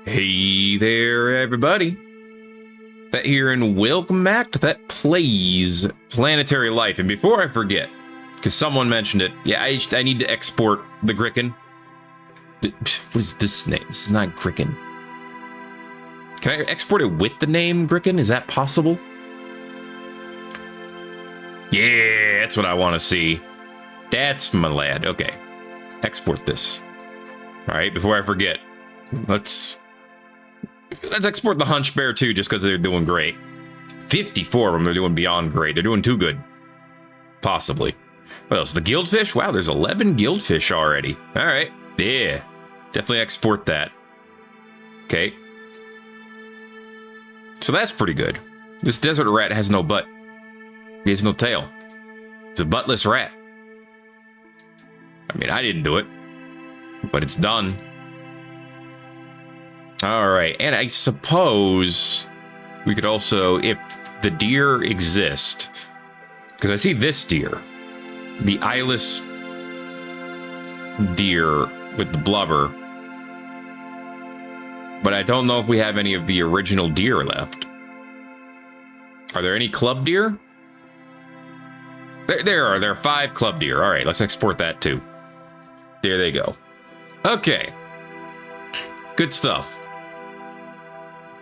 Hey there, everybody. Thet here, and welcome back to Thet Plays Planetary Life. And before I forget, because someone mentioned it, yeah, I need to export the Gricken. What is this name? This is not Gricken. Can I export it with the name Gricken? Is that possible? Yeah, that's what I want to see. That's my lad. Okay. Export this. All right, before I forget, let's export the Hunch Bear too, just because they're doing great. 54 of them, they're doing beyond great. They're doing too good. Possibly. What else? The Guildfish? Wow, there's 11 Guildfish already. All right. Yeah. Definitely export that. Okay. So that's pretty good. This desert rat has no butt. He has no tail. It's a buttless rat. I mean, I didn't do it, but it's done. All right, and I suppose we could also, if the deer exist, because I see this deer, the eyeless deer with the blubber, but I don't know if we have any of the original deer left. Are there any club deer? There are 5 club deer. All right, let's export that too. There they go. Okay. Good stuff.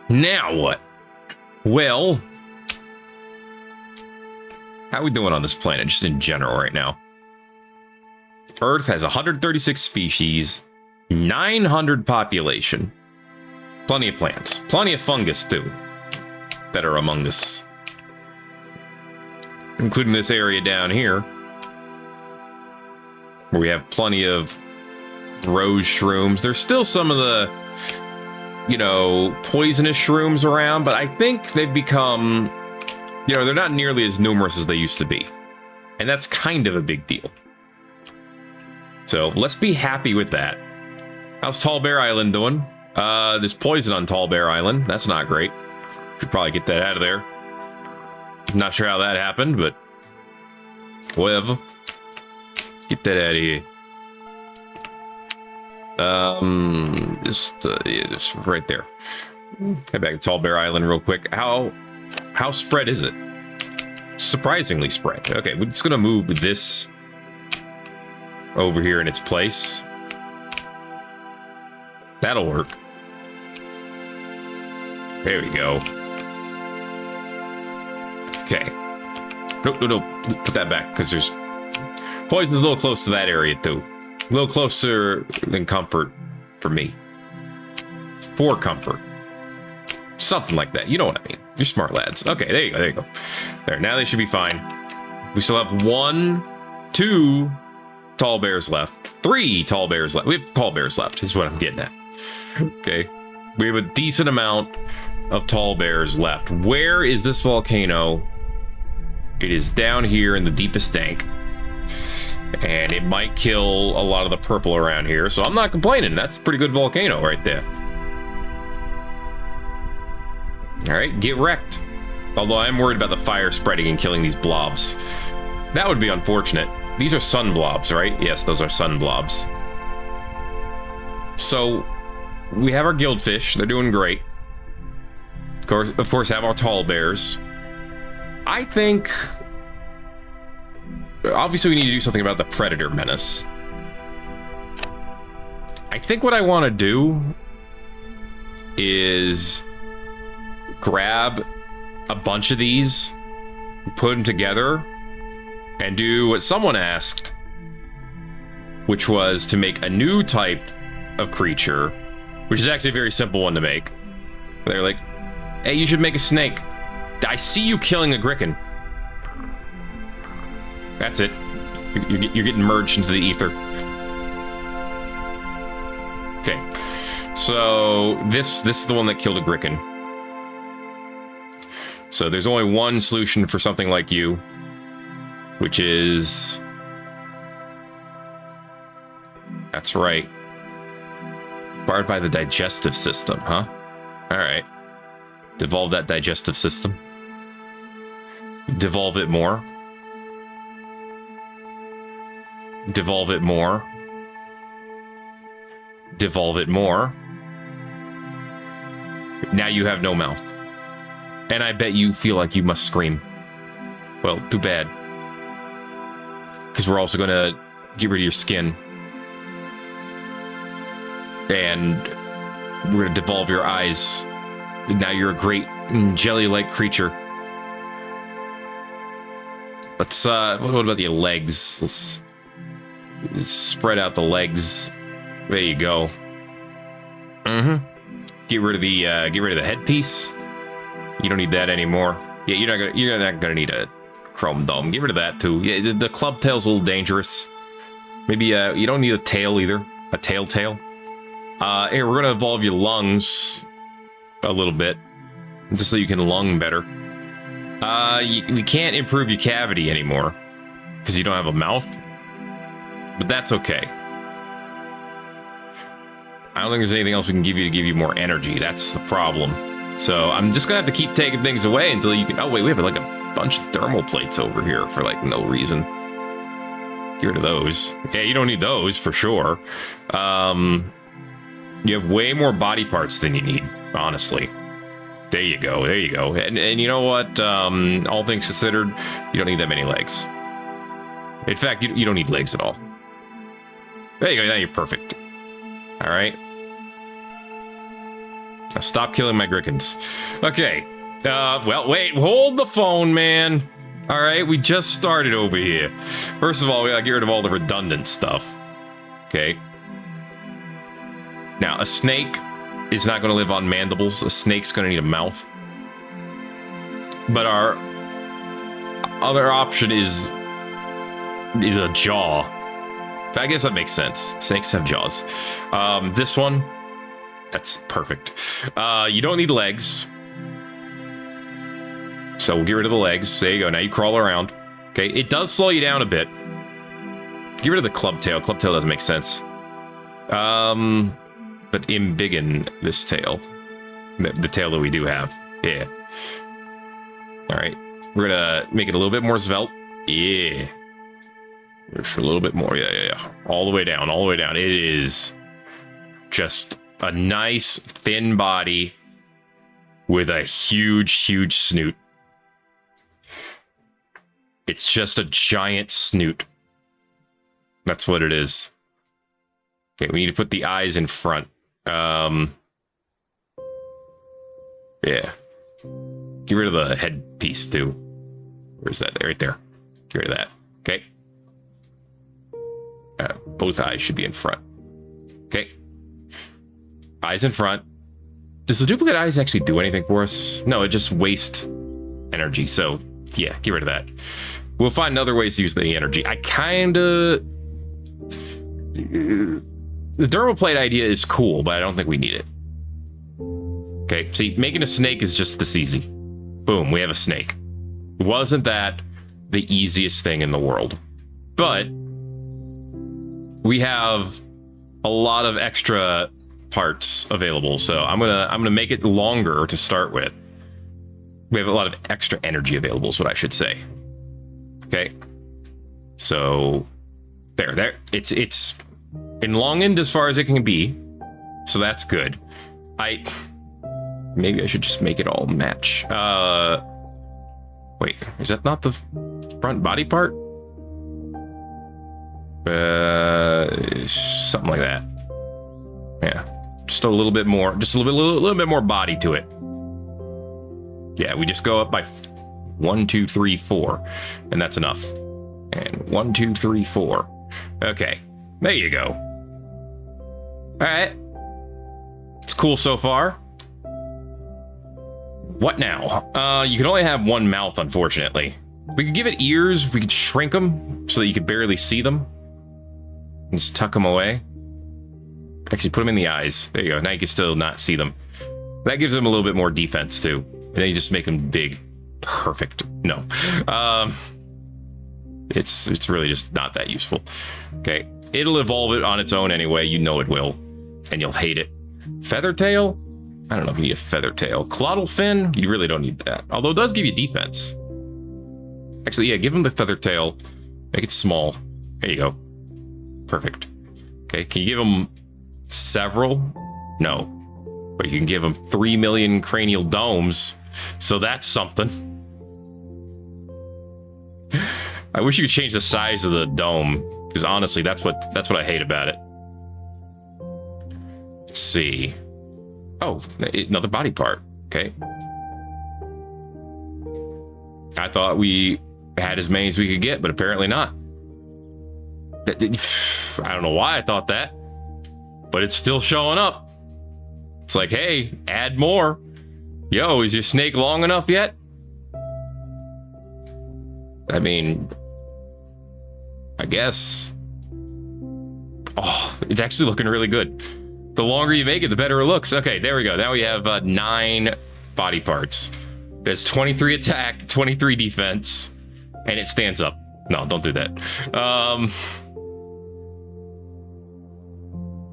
Now what? Well, how are we doing on this planet, just in general right now? Earth has 136 species, 900 population. Plenty of plants. Plenty of fungus, too, that are among us. Including this area down here, where we have plenty of rose shrooms. There's still some of the, poisonous shrooms around, but I think they've become, they're not nearly as numerous as they used to be. And that's kind of a big deal. So let's be happy with that. How's Tall Bear Island doing? There's poison on Tall Bear Island. That's not great. Should probably get that out of there. Not sure how that happened, but whatever. Get that out of here. Just right there. Head back to Tall Bear Island real quick. How spread is it? Surprisingly spread. Okay, we're just gonna move this over here in its place. That'll work. There we go. Okay. No. Put that back, because there's poison's a little close to that area too. A little closer than comfort for me. For comfort. Something like that. You know what I mean. You're smart lads. Okay, there you go. There, now they should be fine. We still have 2 tall bears left. 3 tall bears left. We have tall bears left, is what I'm getting at. Okay. We have a decent amount of tall bears left. Where is this volcano? It is down here in the deepest dank. And it might kill a lot of the purple around here, so I'm not complaining. That's a pretty good volcano right there. Alright, get wrecked. Although I am worried about the fire spreading and killing these blobs. That would be unfortunate. These are sun blobs, right? Yes, those are sun blobs. So, we have our guildfish. They're doing great. Of course, have our tall bears. I think, obviously, we need to do something about the predator menace. I think what I want to do is grab a bunch of these, put them together, and do what someone asked, which was to make a new type of creature, which is actually a very simple one to make. They're like, hey, you should make a snake. I see you killing a Gricken. That's it. You're getting merged into the ether. Okay. So this is the one that killed a Gricken. So there's only one solution for something like you, which is... That's right. Barred by the digestive system, huh? Alright. Devolve that digestive system. Devolve it more. Devolve it more. Devolve it more. Now you have no mouth. And I bet you feel like you must scream. Well, too bad. Because we're also going to get rid of your skin. And we're going to devolve your eyes. Now you're a great jelly-like creature. Let's, what about your legs? Let's spread out the legs. There you go. Get rid of the headpiece. You don't need that anymore. Yeah, you're not gonna need a chrome dome. Get rid of that too. Yeah, the club tail's a little dangerous. Maybe you don't need a tail either. A tail. Here, we're gonna evolve your lungs a little bit, just so you can lung better. We can't improve your cavity anymore because you don't have a mouth, but that's okay. I don't think there's anything else we can give you to give you more energy. That's the problem. So I'm just gonna have to keep taking things away until you can. Oh wait, we have like a bunch of thermal plates over here for like no reason. Get rid of those. Yeah, you don't need those for sure. You have way more body parts than you need, honestly. There you go. And you know what? All things considered, you don't need that many legs. In fact, you don't need legs at all. There you go. Now you're perfect. All right. Now stop killing my grickens. Okay. Well, wait. Hold the phone, man. All right. We just started over here. First of all, we gotta get rid of all the redundant stuff. Okay. Now, a snake is not going to live on mandibles. A snake's going to need a mouth. But our other option is a jaw. I guess that makes sense. Snakes have jaws. This one, that's perfect. You don't need legs. So we'll get rid of the legs. There you go. Now you crawl around. Okay, it does slow you down a bit. Get rid of the club tail. Club tail doesn't make sense. But embiggen this tail. The tail that we do have. Yeah. All right. We're going to make it a little bit more svelte. Yeah. Just a little bit more. Yeah. All the way down. It is just a nice, thin body with a huge snoot. It's just a giant snoot. That's what it is. Okay, we need to put the eyes in front. Yeah. Get rid of the headpiece too. Where's that? Right there. Get rid of that. Okay. Both eyes should be in front. Okay. Eyes in front. Does the duplicate eyes actually do anything for us? No, it just wastes energy. So yeah, get rid of that. We'll find other ways to use the energy. I kinda... The dermal plate idea is cool, but I don't think we need it. Okay, see, making a snake is just this easy. Boom, we have a snake. Wasn't that the easiest thing in the world? But we have a lot of extra parts available, so I'm gonna make it longer to start with. We have a lot of extra energy available, is what I should say. Okay, so there. It's enlonged as far as it can be, so that's good. Maybe I should just make it all match. Wait, is that not the front body part? Something like that. Yeah, just a little bit more, just a little bit more body to it. Yeah, we just go up by 1, 2, 3, 4, and that's enough. And 1, 2, 3, 4. Okay, there you go. All right, it's cool so far. What now? You can only have one mouth, unfortunately. We could give it ears. We could shrink them so that you could barely see them. And just tuck them away. Actually, put them in the eyes. There you go. Now you can still not see them. That gives them a little bit more defense, too. And then you just make them big. Perfect. No. It's really just not that useful. Okay. It'll evolve it on its own anyway. You know it will. And you'll hate it. Feather tail? I don't know if you need a feather tail. Caudal fin? You really don't need that. Although it does give you defense. Actually, yeah, give him the feather tail. Make it small. There you go. Perfect. Okay, can you give him several? No. But you can give them 3 million cranial domes, so that's something. I wish you could change the size of the dome, because honestly, that's what I hate about it. Let's see. Oh, another body part. Okay. I thought we had as many as we could get, but apparently not. I don't know why I thought that, but it's still showing up. It's like, hey, add more. Yo, is your snake long enough yet? I mean, I guess. Oh, it's actually looking really good. The longer you make it, the better it looks. Okay, there we go. Now we have 9 body parts. There's 23 attack, 23 defense, and it stands up. No, don't do that.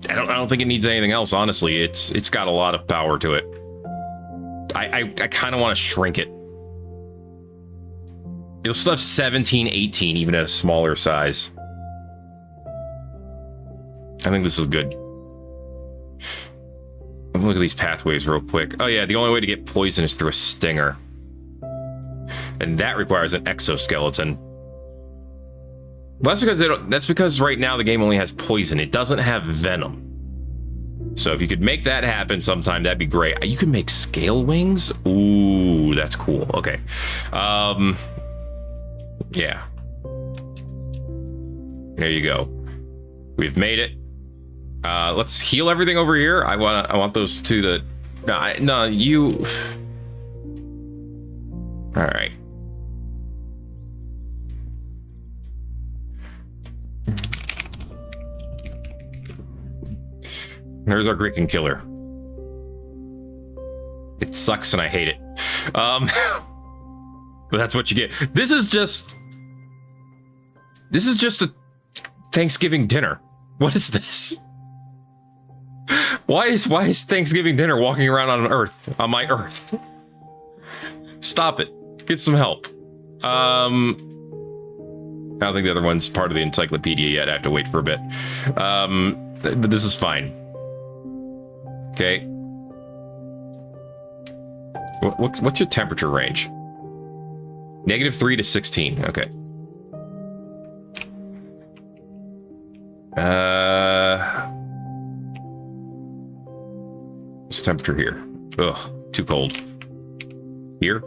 I don't think it needs anything else, honestly. It's got a lot of power to it. I kind of want to shrink it. It'll still have 17, 18, even at a smaller size. I think this is good. Look at these pathways real quick. Oh yeah, the only way to get poison is through a stinger. And that requires an exoskeleton. Well, that's because right now the game only has poison. It doesn't have venom. So if you could make that happen sometime, that'd be great. You can make scale wings? Ooh, that's cool. Okay. Yeah. There you go. We've made it. Let's heal everything over here. I want those two to... No, you... All right. There's our Griffin killer. It sucks and I hate it. But that's what you get. This is just a Thanksgiving dinner. What is this? Why is Thanksgiving dinner walking around on my Earth? Stop it. Get some help. I don't think the other one's part of the encyclopedia yet. I have to wait for a bit. But this is fine. Okay. What's your temperature range? -3 to 16. Okay. What's the temperature here? Ugh, too cold. Here?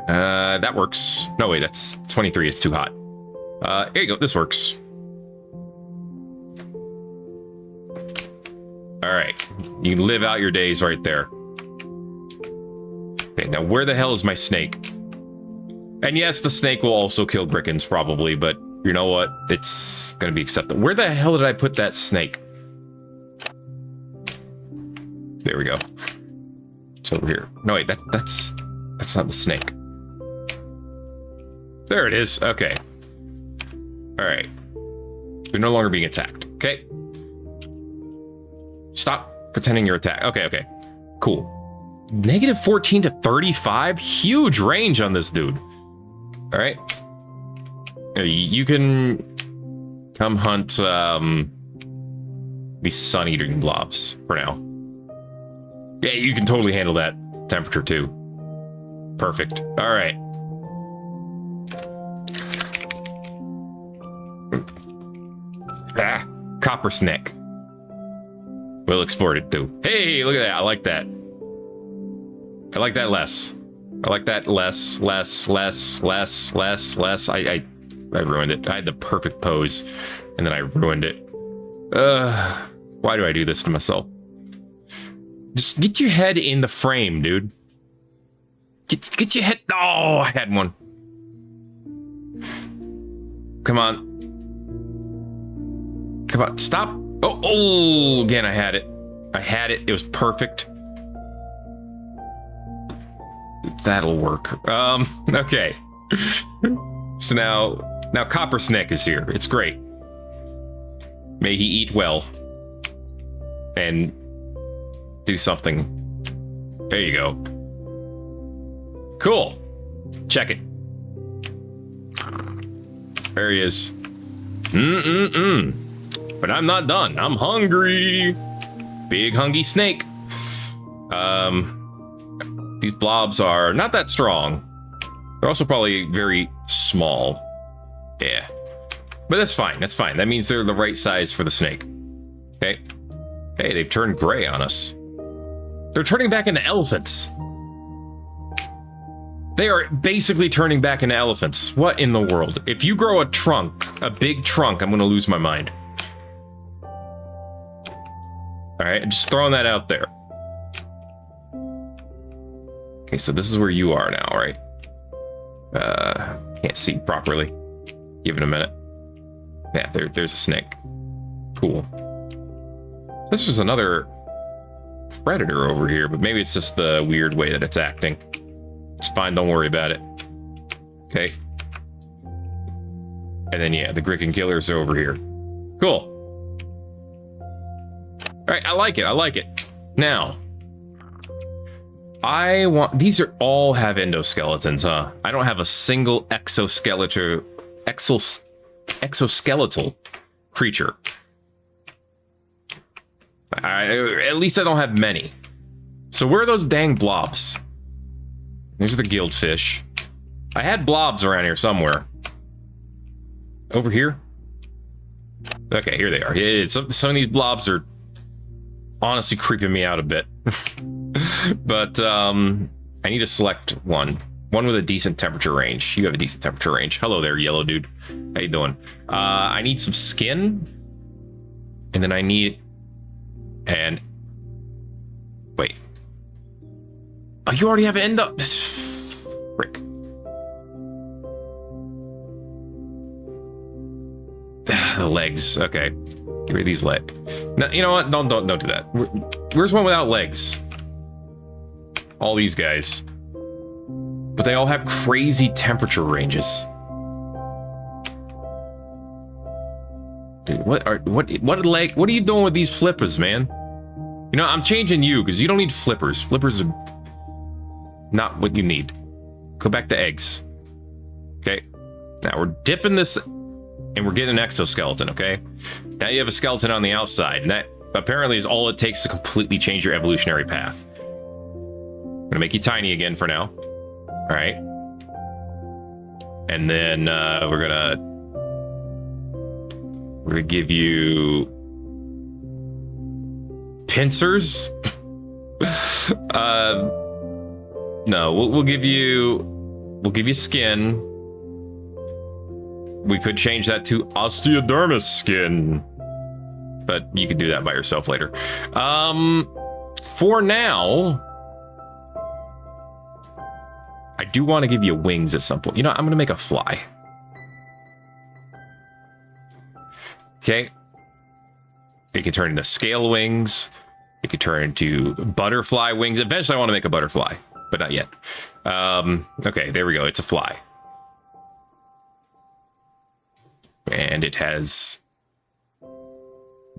That works. No, wait, that's 23. It's too hot. Here you go. This works. All right. You can live out your days right there. Okay, now where the hell is my snake? And yes, the snake will also kill Grickens probably, but you know what? It's going to be acceptable. Where the hell did I put that snake? There we go. It's over here. No, wait, that's not the snake. There it is. Okay. All right. You're no longer being attacked. Okay. Stop pretending you're attacked. Okay. Cool. -14 to 35. Huge range on this dude. All right. You can come hunt these sun-eating blobs for now. Yeah, you can totally handle that temperature too. Perfect. All right. Coppersnek. We'll export it too. Hey, look at that. I like that. I like that less. I like that less. I ruined it. I had the perfect pose, and then I ruined it. Why do I do this to myself? Just get your head in the frame, dude. Get your head. Oh, I had one. Come on. Come on. Stop. Oh, again, I had it. It was perfect. That'll work. Okay. So now Coppersnek is here. It's great. May he eat well. And do something. There you go. Cool. Check it. There he is. But I'm not done. I'm hungry. Big hungry snake. These blobs are not that strong. They're also probably very small. Yeah. But that's fine. That's fine. That means they're the right size for the snake. Okay. Hey, they've turned gray on us. They're turning back into elephants. They are basically turning back into elephants. What in the world? If you grow a trunk, a big trunk, I'm going to lose my mind. All right, I'm just throwing that out there. Okay, so this is where you are now, right? Can't see properly. Give it a minute. Yeah, there's a snake. Cool. This is another predator over here, but maybe it's just the weird way that it's acting. It's fine, don't worry about it. Okay. And then, yeah, the Griffin killers are over here. Cool. All right, I like it. I like it. Now, I want... These are all have endoskeletons, huh? I don't have a single exoskeletal creature. At least I don't have many. So where are those dang blobs? These are the gildfish. I had blobs around here somewhere. Over here? Okay, here they are. Yeah, some of these blobs are honestly creeping me out a bit. But I need to select one. One with a decent temperature range. You have a decent temperature range. Hello there, yellow dude. How you doing? I need some skin. And then I need... And... Wait. Oh, you already have an endo... Frick. The legs. Okay. Get rid of these legs. No, you know what? Don't do that. Where's one without legs? All these guys. But they all have crazy temperature ranges. Dude, what are you doing with these flippers, man? You know, I'm changing you because you don't need flippers. Flippers are not what you need. Go back to eggs. Okay. Now we're dipping this and we're getting an exoskeleton, okay? Now you have a skeleton on the outside, and that apparently is all it takes to completely change your evolutionary path. I'm gonna make you tiny again for now. All right. And then we're gonna give you pincers. No, we'll give you skin. We could change that to osteodermis skin, but you can do that by yourself later. For now, I do want to give you wings at some point. You know, I'm going to make a fly. Okay. It can turn into scale wings. It could turn into butterfly wings. Eventually, I want to make a butterfly, but not yet. Okay, there we go. It's a fly. And it has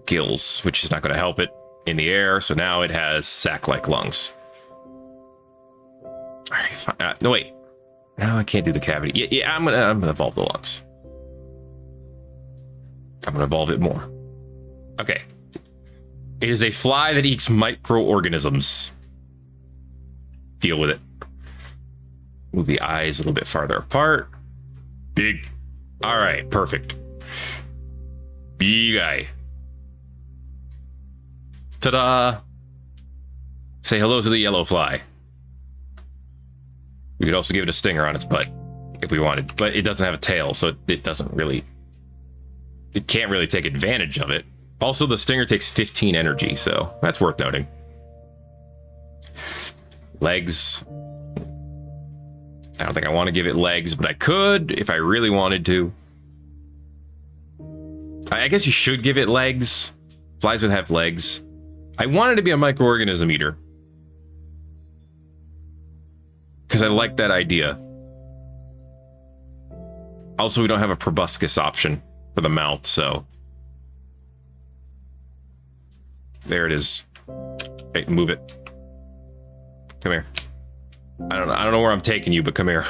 gills, which is not going to help it in the air. So now it has sac-like lungs. All right, fine. No, wait. No, I can't do the cavity. Yeah, I'm gonna evolve the lungs. I'm gonna evolve it more. Okay. It is a fly that eats microorganisms. Deal with it. Move the eyes a little bit farther apart. Big. All right, perfect. Big eye. Ta-da! Say hello to the yellow fly. We could also give it a stinger on its butt if we wanted, but it doesn't have a tail, so it doesn't really... It can't really take advantage of it. Also, the stinger takes 15 energy, so that's worth noting. Legs. I don't think I want to give it legs, but I could if I really wanted to. I guess you should give it legs. Flies would have legs. I wanted to be a microorganism eater, because I like that idea. Also, we don't have a proboscis option for the mouth, so... There it is. Hey, move it. Come here. I don't know where I'm taking you, but come here.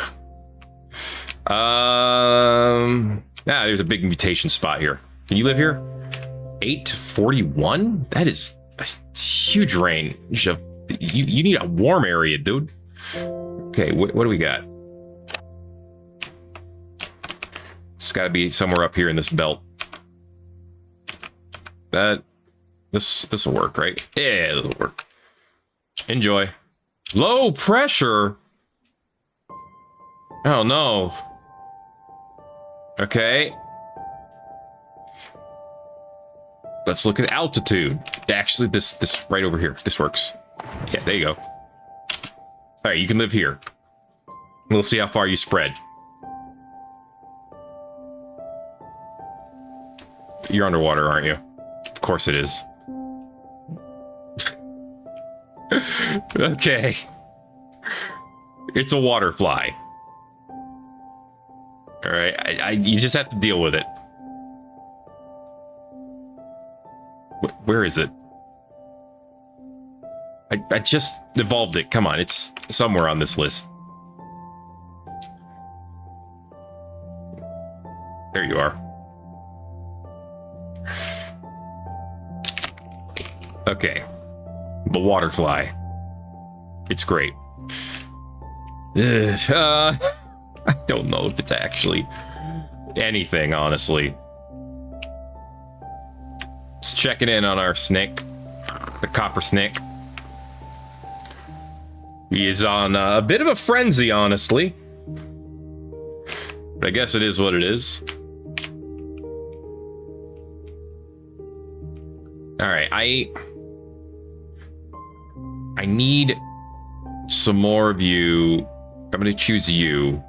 There's a big mutation spot here. Can you live here? 8 to 41? That is a huge range of You need a warm area, dude. Okay, what do we got? It's got to be somewhere up here in this belt. This will work, right? Yeah, it'll work. Enjoy. Low pressure. Oh no. Okay. Let's look at altitude. Actually, this right over here. This works. Yeah, there you go. All right, you can live here. We'll see how far you spread. You're underwater, aren't you? Of course it is. Okay. It's a water fly. All right, you just have to deal with it. Where is it? I just evolved it. Come on, it's somewhere on this list. There you are. Okay. The water fly. It's great. I don't know if it's actually anything, honestly. Just checking in on our snake, the Coppersnek. He is on a bit of a frenzy, honestly. But I guess it is what it is. All right, I need some more of you. I'm going to choose you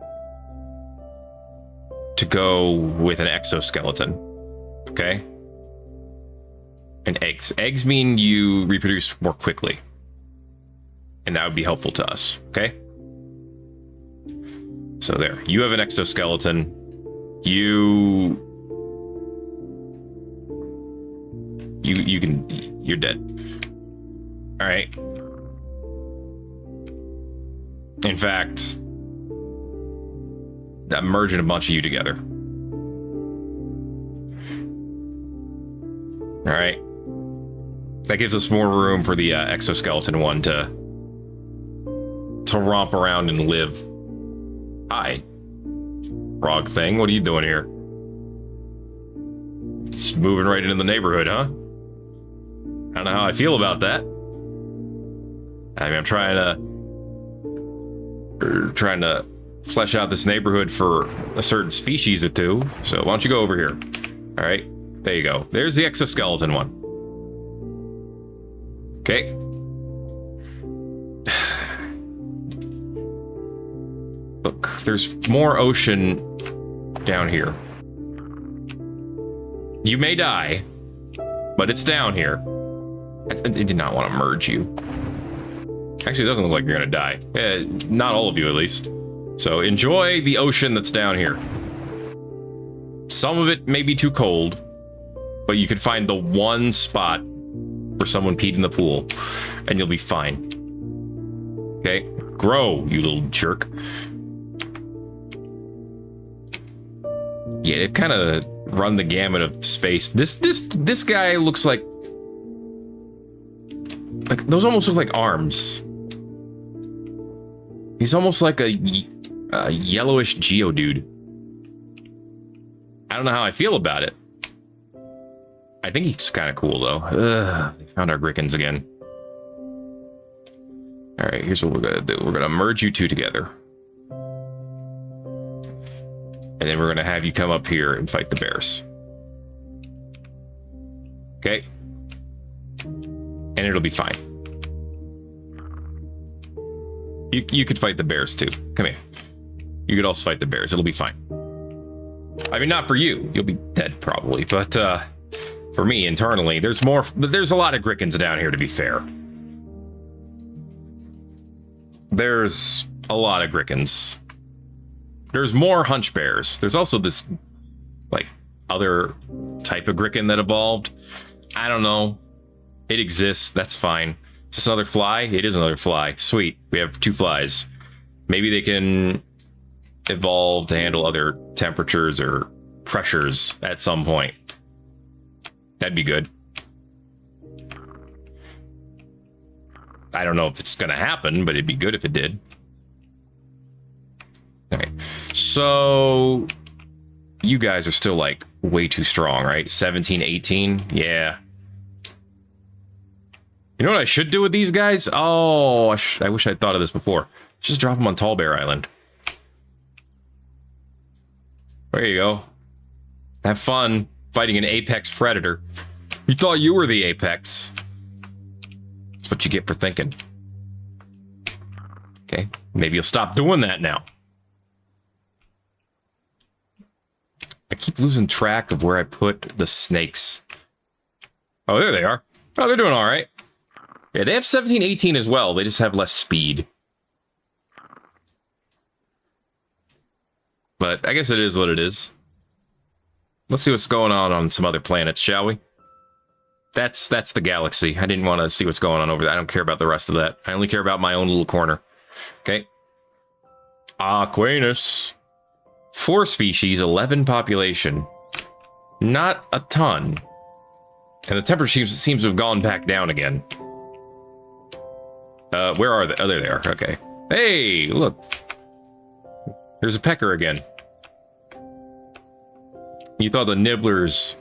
to go with an exoskeleton. Okay? And eggs. Eggs mean you reproduce more quickly. And that would be helpful to us. Okay? So there. You have an exoskeleton. You can... You're dead. All right. In fact, I'm merging a bunch of you together. All right. That gives us more room for the exoskeleton one to romp around and live. Hi, frog thing. What are you doing here? Just moving right into the neighborhood, huh? I don't know how I feel about that. I mean, I'm trying to flesh out this neighborhood for a certain species or two. So why don't you go over here? All right, there you go. There's the exoskeleton one. Okay. Look, there's more ocean down here. You may die, but it's down here. I did not want to merge you. Actually, it doesn't look like you're going to die. Not all of you, at least. So enjoy the ocean that's down here. Some of it may be too cold, but you could find the one spot where someone peed in the pool, and you'll be fine. Okay? Grow, you little jerk. Yeah, they've kind of run the gamut of space. This guy looks like those almost look like arms. He's almost like a yellowish Geodude. I don't know how I feel about it. I think he's kind of cool, though. They found our Grickens again. All right, here's what we're going to do. We're going to merge you two together. And then we're going to have you come up here and fight the bears. Okay? And it'll be fine. You could fight the bears, too. Come here. You could also fight the bears. It'll be fine. I mean, not for you. You'll be dead, probably. But, for me, internally, there's a lot of Grickens down here, to be fair. There's a lot of Grickens. There's more hunch bears. There's also this, other type of Gricken that evolved. I don't know. It exists. That's fine. Just another fly? It is another fly. Sweet. We have two flies. Maybe they can evolve to handle other temperatures or pressures at some point. That'd be good. I don't know if it's going to happen, but it'd be good if it did. All right. So you guys are still like way too strong, right? 17, 18. Yeah. You know what I should do with these guys? Oh, I wish I'd thought of this before. Just drop them on Tall Bear Island. There you go. Have fun fighting an apex predator. You thought you were the apex. That's what you get for thinking. Okay, maybe you'll stop doing that now. I keep losing track of where I put the snakes. Oh, there they are. Oh, they're doing all right. Yeah, they have 17, 18 as well. They just have less speed. But I guess it is what it is. Let's see what's going on some other planets, shall we? That's the galaxy. I didn't want to see what's going on over there. I don't care about the rest of that. I only care about my own little corner. Okay. Aquinus. 4 species, 11 population. Not a ton. And the temperature seems to have gone back down again. Where are they? Oh, there they are. Okay. Hey, look. There's a pecker again. You thought the nibblers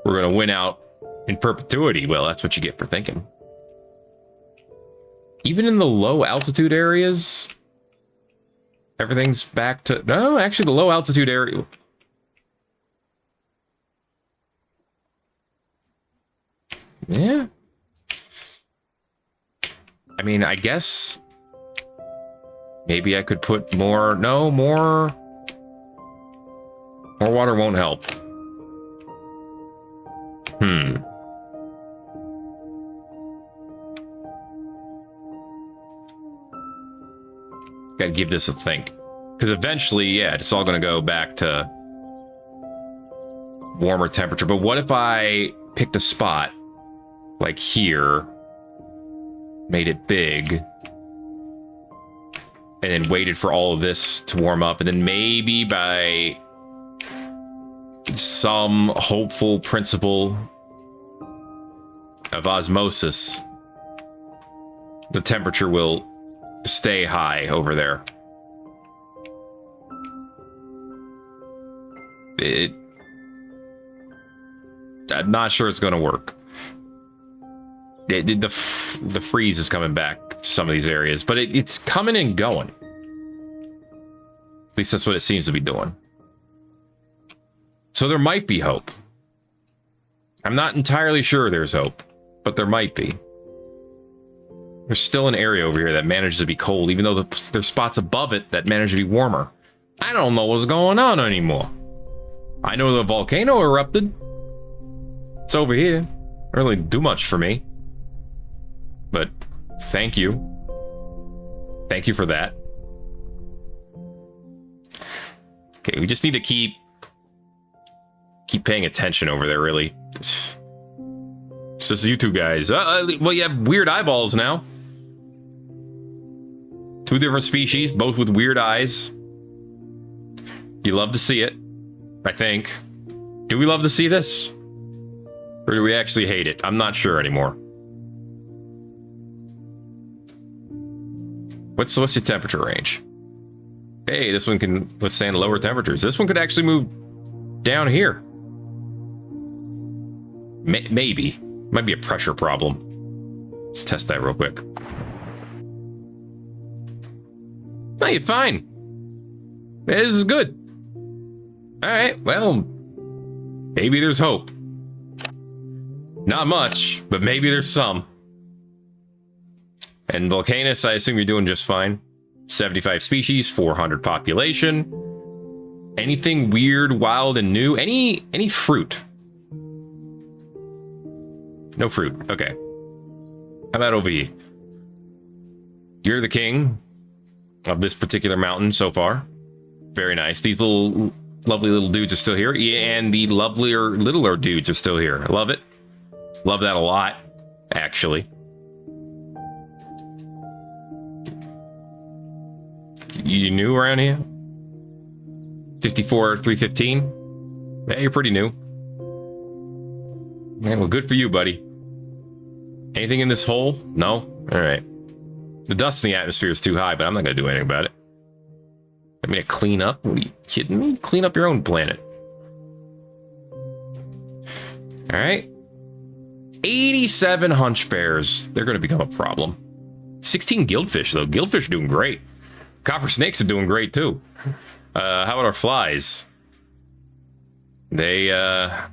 were going to win out in perpetuity. Well, that's what you get for thinking. Even in the low altitude areas, everything's back to... No, actually, the low altitude area... Yeah. I mean, I guess... Maybe I could put more... No, more... More water won't help. Gotta give this a think. Because eventually, yeah, it's all gonna go back to warmer temperature. But what if I picked a spot like here, made it big, and then waited for all of this to warm up, and then maybe by some hopeful principle of osmosis, the temperature will stay high over there. I'm not sure it's going to work. The freeze is coming back to some of these areas, but it's coming and going. At least that's what it seems to be doing. So there might be hope. I'm not entirely sure there's hope, but there might be. There's still an area over here that manages to be cold, even though there's spots above it that manage to be warmer. I don't know what's going on anymore. I know the volcano erupted. It's over here. Don't really do much for me. But thank you. Thank you for that. Okay, we just need to keep paying attention over there, really. It's just you two guys. Well, you have weird eyeballs now. 2 different species, both with weird eyes. You love to see it, I think. Do we love to see this? Or do we actually hate it? I'm not sure anymore. What's your temperature range? Hey, this one can withstand lower temperatures. This one could actually move down here. Maybe. Might be a pressure problem. Let's test that real quick. No, you're fine. This is good. Alright, well, maybe there's hope. Not much, but maybe there's some. And Volcanus, I assume you're doing just fine. 75 species, 400 population. Anything weird, wild, and new? Any fruit? No fruit. Okay. How about over here? You're the king of this particular mountain so far. Very nice. These lovely little dudes are still here. And the littler dudes are still here. I love it. Love that a lot, actually. You new around here? 54, 315? Yeah, you're pretty new. Man, well, good for you, buddy. Anything in this hole? No? All right. The dust in the atmosphere is too high, but I'm not going to do anything about it. I'm going to clean up? What are you kidding me? Clean up your own planet. All right. 87 hunch bears. They're going to become a problem. 16 guildfish, though. Guildfish are doing great. Coppersnakes are doing great, too. How about our flies? They, I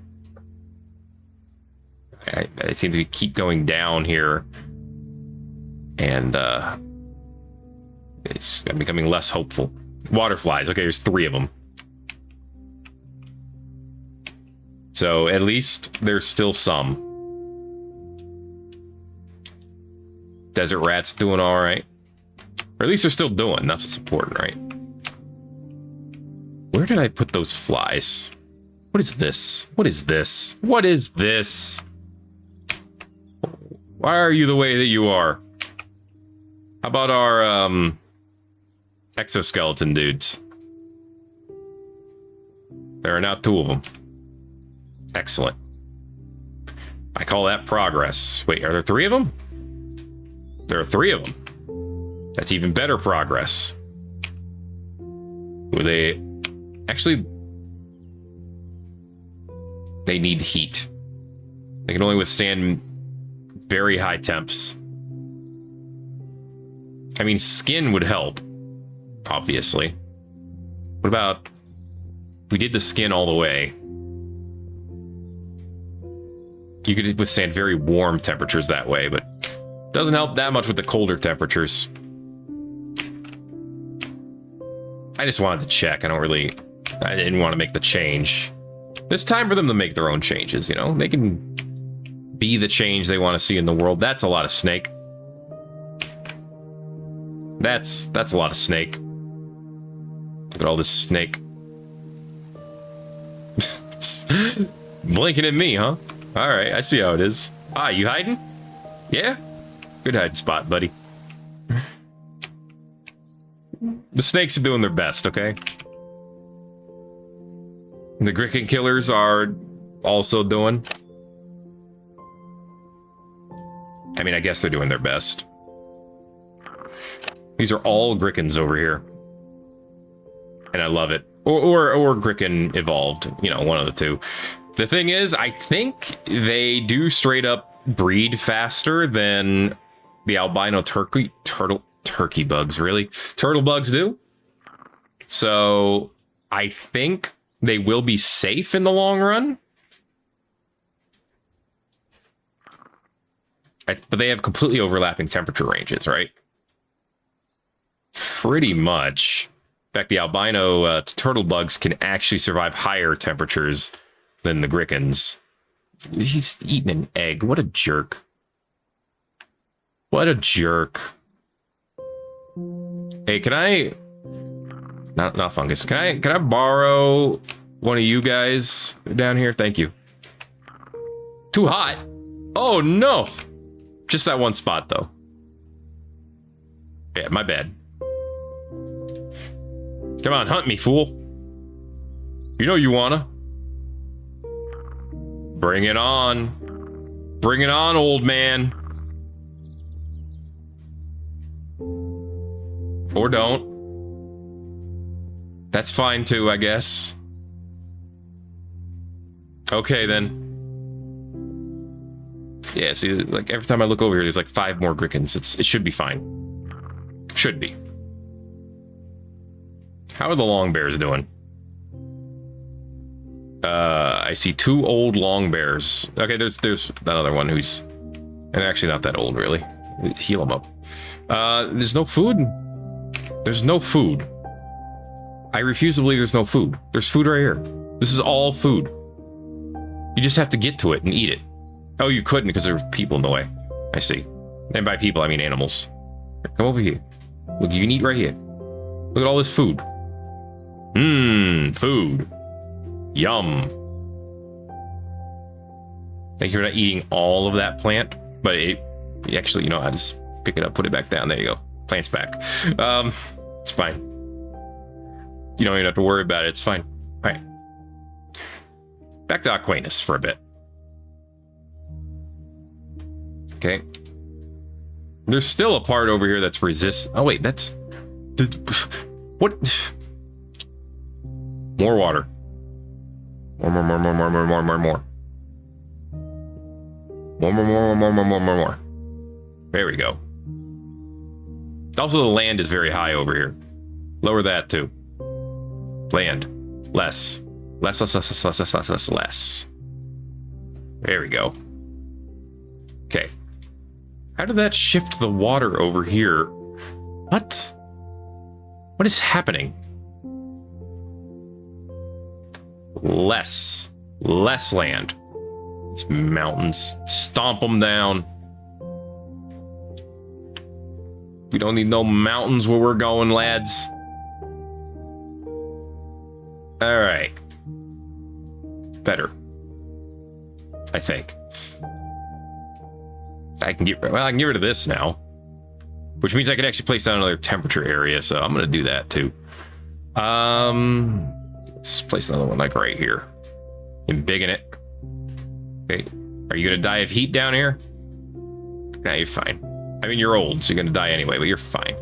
seem to keep going down here. And, it's becoming less hopeful. Water flies. Okay, there's 3 of them. So, at least there's still some. Desert rats doing all right. Or at least they're still doing. That's what's important, right? Where did I put those flies? What is this? What is this? What is this? Why are you the way that you are? How about our exoskeleton dudes? There are now 2 of them. Excellent. I call that progress. Wait, are there 3 of them? There are 3 of them. That's even better progress. Were they... Actually... They need heat. They can only withstand very high temps. I mean, skin would help. Obviously. What about... If we did the skin all the way... You could withstand very warm temperatures that way, but... Doesn't help that much with the colder temperatures. I just wanted to check. I didn't want to make the change. It's time for them to make their own changes, you know? They can be the change they want to see in the world. That's a lot of snake. That's a lot of snake. Look at all this snake. Blinking at me, huh? Alright, I see how it is. Ah, you hiding? Yeah? Good hiding spot, buddy. The snakes are doing their best, okay? The Griffin killers are also doing. I mean, I guess they're doing their best. These are all Grickens over here. And I love it. Or Gricken evolved. You know, one of the 2. The thing is, I think they do straight up breed faster than the albino turkey bugs, really. Turtle bugs do. So I think they will be safe in the long run. But they have completely overlapping temperature ranges, right? Pretty much. In fact, the albino turtle bugs can actually survive higher temperatures than the Grickens. He's eating an egg. What a jerk. What a jerk. Hey, can I... Not fungus. Can I borrow one of you guys down here? Thank you. Too hot. Oh, no. Just that one spot, though. Yeah, my bad. Come on, hunt me, fool. You know you wanna. Bring it on. Bring it on, old man. Or don't. That's fine too, I guess. Okay, then. Yeah, see, like every time I look over here, there's like 5 more Grickens. It should be fine. Should be. How are the long bears doing? I see 2 old long bears. Okay, there's another one who's... And actually not that old, really. Heal them up. There's no food. There's no food. I refuse to believe there's no food. There's food right here. This is all food. You just have to get to it and eat it. Oh, you couldn't because there were people in the way. I see. And by people, I mean animals. Come over here. Look, you can eat right here. Look at all this food. Mmm, food. Yum. Thank you for not eating all of that plant, but actually, you know, I just pick it up, put it back down. There you go. Plant's back. It's fine. You don't even have to worry about it. It's fine. All right. Back to Aquinus for a bit. Okay. There's still a part over here that's resist. Oh wait, that's what? More water. More. More. There we go. Also, the land is very high over here. Lower that too. Land. Less. Less. There we go. Okay. How did that shift the water over here? What? What is happening? Less land. These mountains. Stomp them down. We don't need no mountains where we're going, lads. All right. Better. I think. I can get rid of this now. Which means I can actually place down another temperature area, so I'm gonna do that too. Let's place another one like right here. Embiggen it. Okay. Are you gonna die of heat down here? Nah, you're fine. I mean, you're old, so you're gonna die anyway, but you're fine.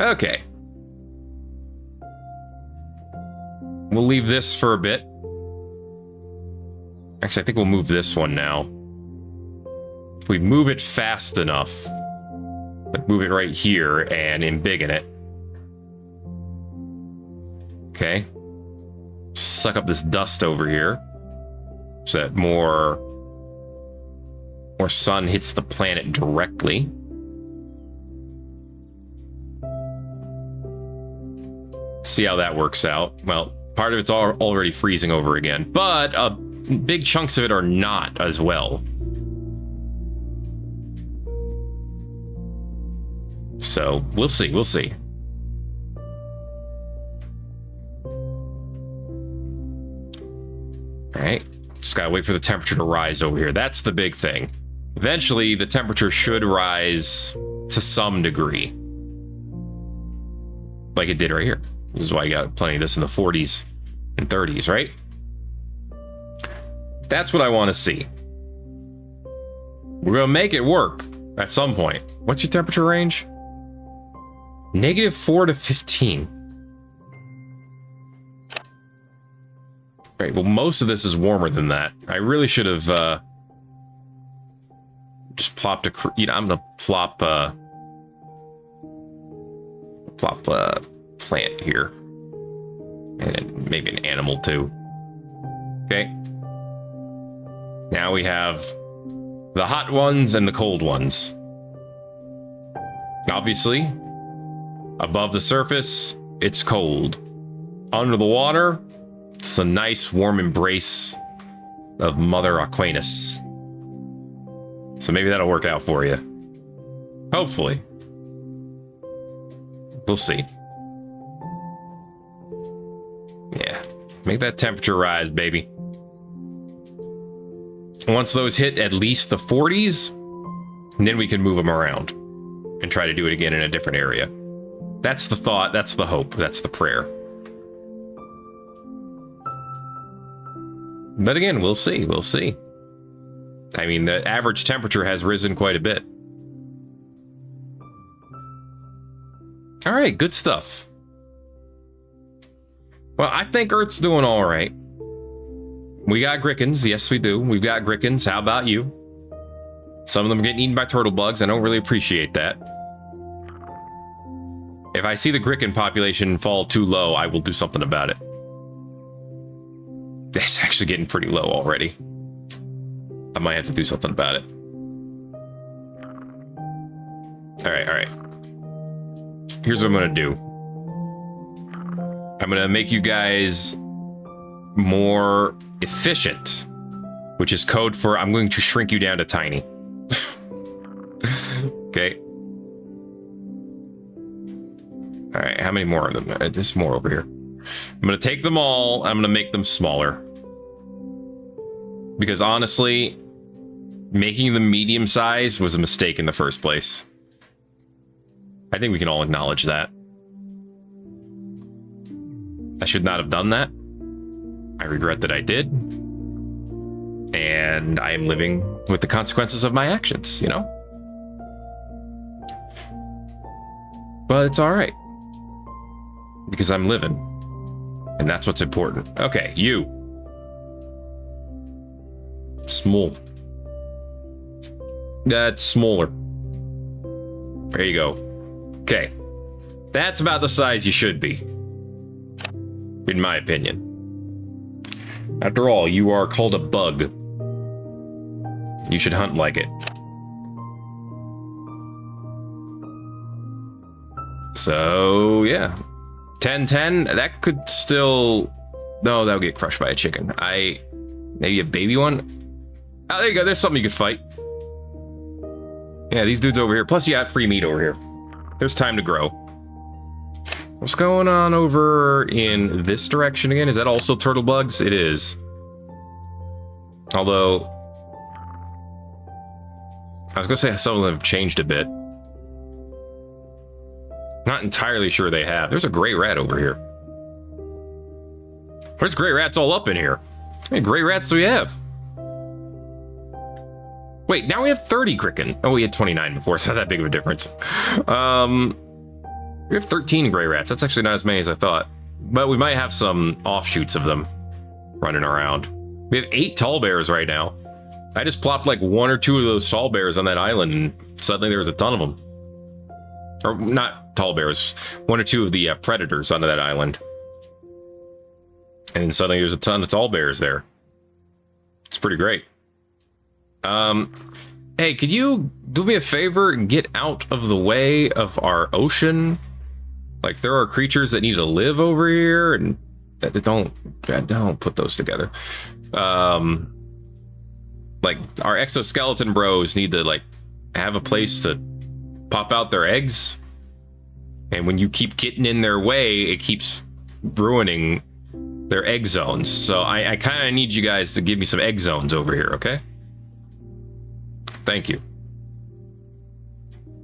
Okay. We'll leave this for a bit. Actually, I think we'll move this one now. If we move it fast enough, like move it right here and embiggen it. Okay. Suck up this dust over here so that more sun hits the planet directly. See how that works out. Well, part of it's already freezing over again, but big chunks of it are not as well. So we'll see. All right, just gotta wait for the temperature to rise over here. That's the big thing. Eventually, the temperature should rise to some degree. Like it did right here. This is why you got plenty of this in the 40s and 30s, right? That's what I want to see. We're going to make it work at some point. What's your temperature range? -4 to 15. Right, well, most of this is warmer than that. I really should have just plopped I'm going to plop a plant here. And maybe an animal too. Okay. Now we have the hot ones and the cold ones. Obviously, above the surface, it's cold. Under the water, it's a nice warm embrace of Mother Aquinus. So maybe that'll work out for you. Hopefully. We'll see. Yeah, make that temperature rise, baby. Once those hit at least the 40s, then we can move them around and try to do it again in a different area. That's the thought, that's the hope, that's the prayer. But again, we'll see. I mean, the average temperature has risen quite a bit. All right, good stuff. Well, I think Earth's doing all right. We got Grickens. Yes, we do. We've got Grickens. How about you? Some of them are getting eaten by turtle bugs. I don't really appreciate that. If I see the Gricken population fall too low, I will do something about it. It's actually getting pretty low already. I might have to do something about it. All right. Here's what I'm going to do. I'm going to make you guys more efficient, which is code for I'm going to shrink you down to tiny. Okay. All right, how many more of them? There's more over here. I'm going to take them all. I'm going to make them smaller. Because honestly, making them medium size was a mistake in the first place. I think we can all acknowledge that. I should not have done that. I regret that I did. And I am living with the consequences of my actions, you know? But it's all right. Because I'm living. And that's what's important. Okay, you. Small. That's smaller. There you go. Okay. That's about the size you should be. In my opinion. After all, you are called a bug. You should hunt like it. So, yeah. 10-10, that could still... No, that'll get crushed by a chicken. Maybe a baby one? Oh, there you go. There's something you could fight. Yeah, these dudes over here. Plus, you got free meat over here. There's time to grow. What's going on over in this direction again? Is that also turtle bugs? It is. Although... I was going to say some of them have changed a bit. Not entirely sure they have. There's a gray rat over here. There's gray rats all up in here. How many gray rats do we have? Wait, now we have 30 cricken. Oh, we had 29 before. It's not that big of a difference. We have 13 gray rats. That's actually not as many as I thought. But we might have some offshoots of them running around. We have 8 tall bears right now. I just plopped like 1 or 2 of those tall bears on that island, and suddenly there was a ton of them. Or not tall bears, 1 or 2 of the predators onto that island. And suddenly there's a ton of tall bears there. It's pretty great. Hey, could you do me a favor and get out of the way of our ocean? Like, there are creatures that need to live over here, and don't put those together. Like, our exoskeleton bros need to, like, have a place to pop out their eggs. And when you keep getting in their way, it keeps ruining their egg zones. So I kind of need you guys to give me some egg zones over here, okay? Thank you.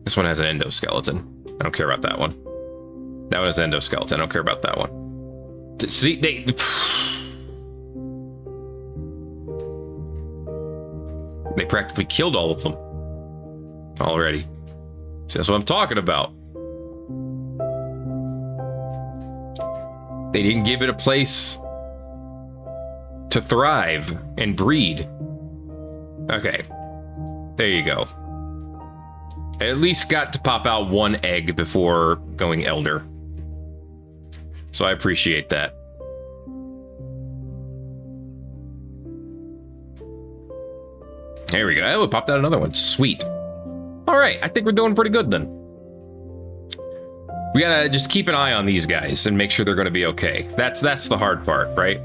This one has an endoskeleton. I don't care about that one. That one has an endoskeleton. I don't care about that one. See, they practically killed all of them already. See, that's what I'm talking about. They didn't give it a place to thrive and breed. Okay. There you go. I at least got to pop out 1 egg before going elder. So I appreciate that. There we go. Oh, it popped out another one. Sweet. All right, I think we're doing pretty good then. We gotta just keep an eye on these guys and make sure they're gonna be okay. That's the hard part, right?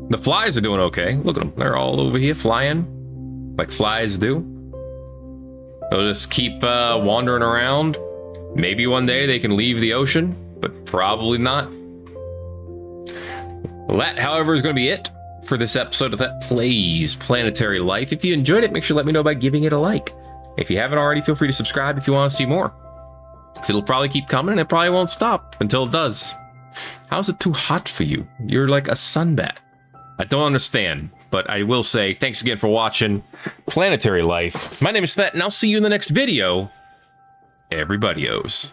The flies are doing okay. Look at them. They're all over here flying like flies do. They'll just keep wandering around. Maybe one day they can leave the ocean, but probably not. Well, that, however, is going to be it for this episode of Thet Plays Planetary Life. If you enjoyed it, make sure to let me know by giving it a like. If you haven't already, feel free to subscribe if you want to see more. Because it'll probably keep coming, and it probably won't stop until it does. How's it too hot for you? You're like a sunbat. I don't understand, but I will say thanks again for watching Planetary Life. My name is Thet, and I'll see you in the next video. Everybody-os.